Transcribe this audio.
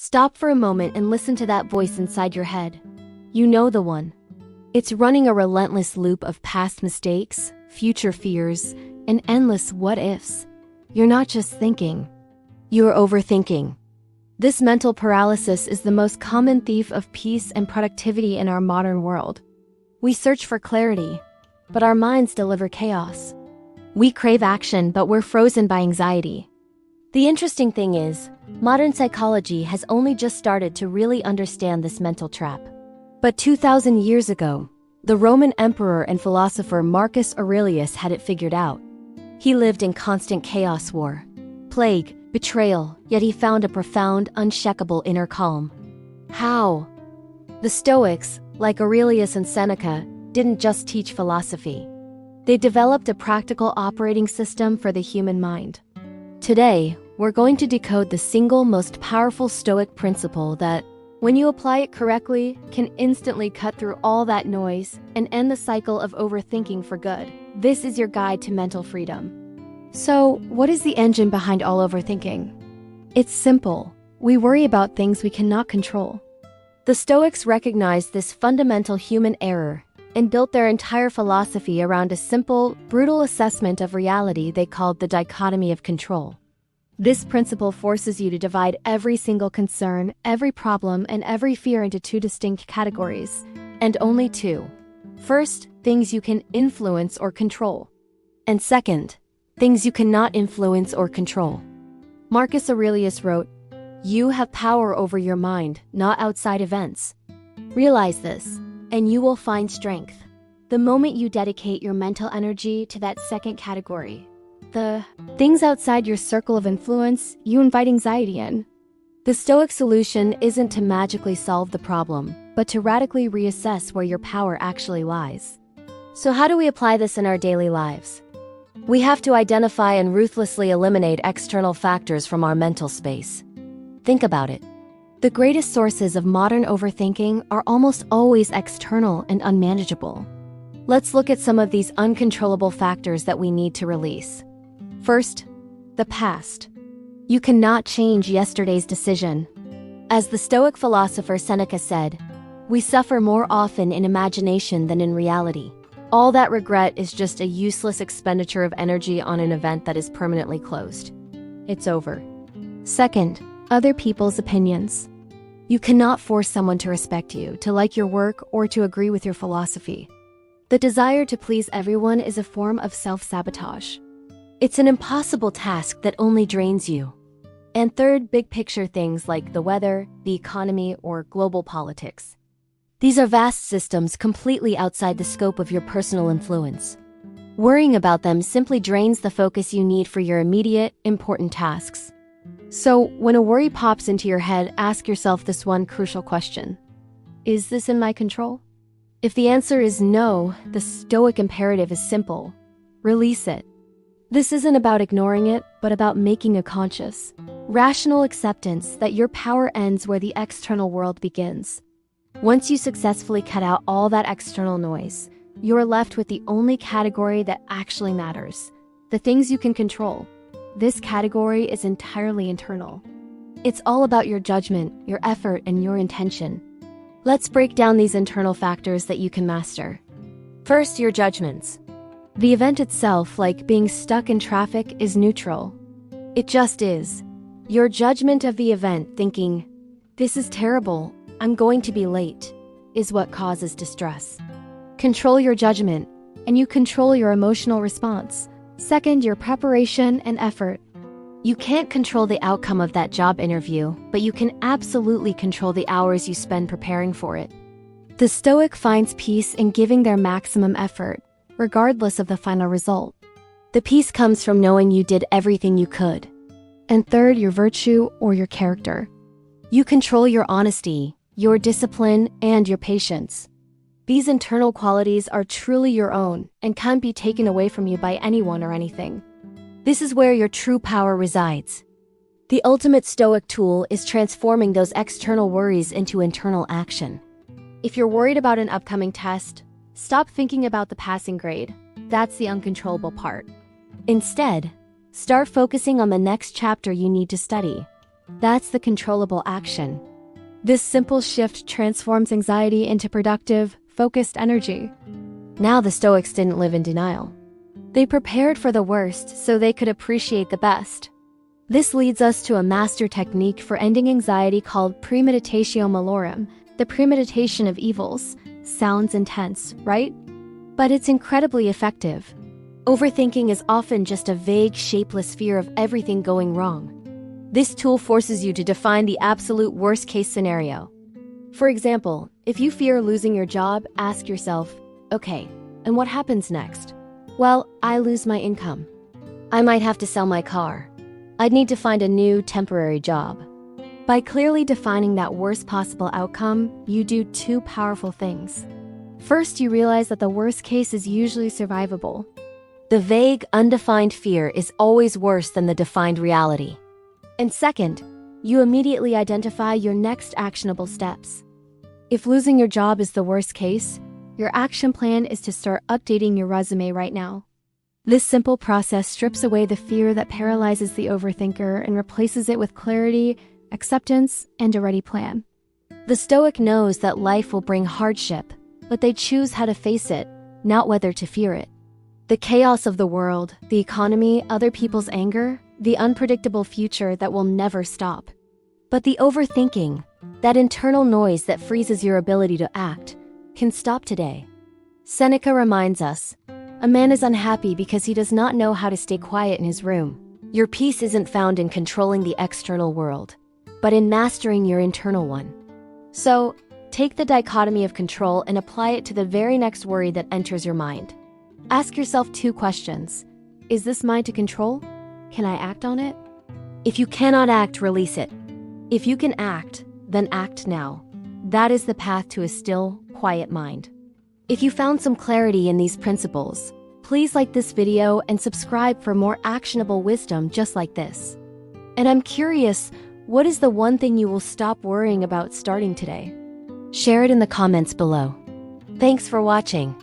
Stop for a moment and listen to that voice inside your head. You know the one. It's running a relentless loop of past mistakes, future fears, and endless what-ifs. You're not just thinking. You're overthinking. This mental paralysis is the most common thief of peace and productivity in our modern world. We search for clarity, but our minds deliver chaos. We crave action, but we're frozen by anxiety. The interesting thing is, modern psychology has only just started to really understand this mental trap. But 2,000 years ago, the Roman emperor and philosopher Marcus Aurelius had it figured out. He lived in constant chaos, war, plague, betrayal, yet he found a profound, unshakable inner calm. How? The Stoics, like Aurelius and Seneca, didn't just teach philosophy. They developed a practical operating system for the human mind. Today, we're going to decode the single most powerful Stoic principle that, when you apply it correctly, can instantly cut through all that noise and end the cycle of overthinking for good. This is your guide to mental freedom. So, what is the engine behind all overthinking? It's simple. We worry about things we cannot control. The Stoics recognized this fundamental human error and built their entire philosophy around a simple, brutal assessment of reality they called the Dichotomy of Control. This principle forces you to divide every single concern, every problem, and every fear into two distinct categories, and only two. First, things you can influence or control. And second, things you cannot influence or control. Marcus Aurelius wrote, "You have power over your mind, not outside events. Realize this, and you will find strength." The moment you dedicate your mental energy to that second category, the things outside your circle of influence, you invite anxiety in. The Stoic solution isn't to magically solve the problem, but to radically reassess where your power actually lies. So how do we apply this in our daily lives? We have to identify and ruthlessly eliminate external factors from our mental space. Think about it. The greatest sources of modern overthinking are almost always external and unmanageable. Let's look at some of these uncontrollable factors that we need to release. First, the past. You cannot change yesterday's decision. As the Stoic philosopher Seneca said, "We suffer more often in imagination than in reality." All that regret is just a useless expenditure of energy on an event that is permanently closed. It's over. Second, other people's opinions. You cannot force someone to respect you, to like your work, or to agree with your philosophy. The desire to please everyone is a form of self-sabotage. It's an impossible task that only drains you. And third, big picture things like the weather, the economy, or global politics. These are vast systems completely outside the scope of your personal influence. Worrying about them simply drains the focus you need for your immediate, important tasks. So, when a worry pops into your head, ask yourself this one crucial question. Is this in my control? If the answer is no, the Stoic imperative is simple. Release it. This isn't about ignoring it, but about making a conscious, rational acceptance that your power ends where the external world begins. Once you successfully cut out all that external noise, you're left with the only category that actually matters, the things you can control. This category is entirely internal. It's all about your judgment, your effort, and your intention. Let's break down these internal factors that you can master. First, your judgments. The event itself, like being stuck in traffic, is neutral. It just is. Your judgment of the event, thinking, "This is terrible, I'm going to be late," is what causes distress. Control your judgment, and you control your emotional response. Second, your preparation and effort. You can't control the outcome of that job interview, but you can absolutely control the hours you spend preparing for it. The Stoic finds peace in giving their maximum effort, regardless of the final result. The peace comes from knowing you did everything you could. And third, your virtue or your character. You control your honesty, your discipline, and your patience. These internal qualities are truly your own and can't be taken away from you by anyone or anything. This is where your true power resides. The ultimate Stoic tool is transforming those external worries into internal action. If you're worried about an upcoming test, stop thinking about the passing grade. That's the uncontrollable part. Instead, start focusing on the next chapter you need to study. That's the controllable action. This simple shift transforms anxiety into productive, focused energy. Now the Stoics didn't live in denial. They prepared for the worst so they could appreciate the best. This leads us to a master technique for ending anxiety called Premeditatio Malorum, the premeditation of evils. Sounds intense, right? But it's incredibly effective. Overthinking is often just a vague, shapeless fear of everything going wrong. This tool forces you to define the absolute worst-case scenario. For example, if you fear losing your job, ask yourself, okay, and what happens next? Well, I lose my income. I might have to sell my car. I'd need to find a new, temporary job. By clearly defining that worst possible outcome, you do two powerful things. First, you realize that the worst case is usually survivable. The vague, undefined fear is always worse than the defined reality. And second, you immediately identify your next actionable steps. If losing your job is the worst case, your action plan is to start updating your resume right now. This simple process strips away the fear that paralyzes the overthinker and replaces it with clarity, acceptance, and a ready plan. The Stoic knows that life will bring hardship, but they choose how to face it, not whether to fear it. The chaos of the world, the economy, other people's anger, the unpredictable future that will never stop. But the overthinking, that internal noise that freezes your ability to act, can stop today. Seneca reminds us, a man is unhappy because he does not know how to stay quiet in his room. Your peace isn't found in controlling the external world, but in mastering your internal one. So, take the dichotomy of control and apply it to the very next worry that enters your mind. Ask yourself two questions. Is this mine to control? Can I act on it? If you cannot act, release it. If you can act, then act now. That is the path to a still, quiet mind. If you found some clarity in these principles, please like this video and subscribe for more actionable wisdom just like this. And I'm curious, what is the one thing you will stop worrying about starting today? Share it in the comments below. Thanks for watching.